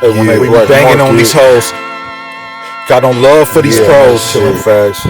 Hey, when they We be banging on these hoes. Got no love for these pros. Chillin' facts.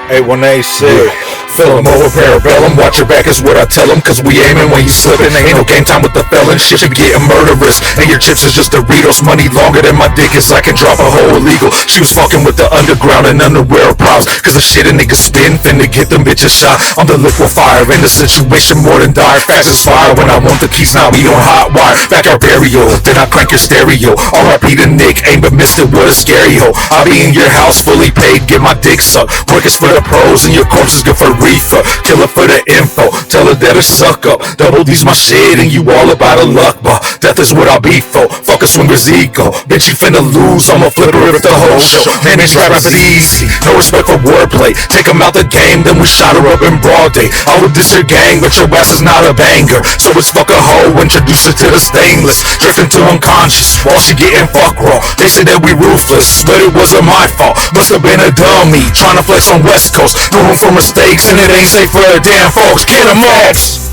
818 Fill 'em over parabellum, watch your back is what I tell 'em, cause we aiming when you slippin'. Ain't no game time with the felon, shit you getting murderous. And your chips is just Doritos, money longer than my dick is, I can drop a hoe illegal. She was fucking with the underground and underwear props, cause the shit a nigga spin, finna get them bitches shot. I'm the liquefier, in the situation more than dire. Fast as fire, when I want the keys, now we on hot wire. Back our burial, then I crank your stereo. R.I.P. to Nick, ain't but missed it, what a scary hoe. I be in your house fully paid, get my dick sucked. Work is for the pros, and your corpse is good for reefer. Kill her for the info, tell her that her suck up. Double D's my shit, and you all about a luck, but death is what I'll be for. Fuck a swinger's ego, bitch you finna lose, I'ma flip her if the whole show. Man, these rappers is easy, no respect for wordplay. Take 'em out the game, then we shot her up in broad day. I would diss your gang, but your ass is not a banger. So it's fuck a hoe, introduce her to the stainless. Drifting to unconscious, while she getting fuck raw. They said that we ruthless, but it wasn't my fault. Must've been a dummy, trying to flex on West Coast. No room for mistakes, and it ain't safe for the damn folks. Get 'em off!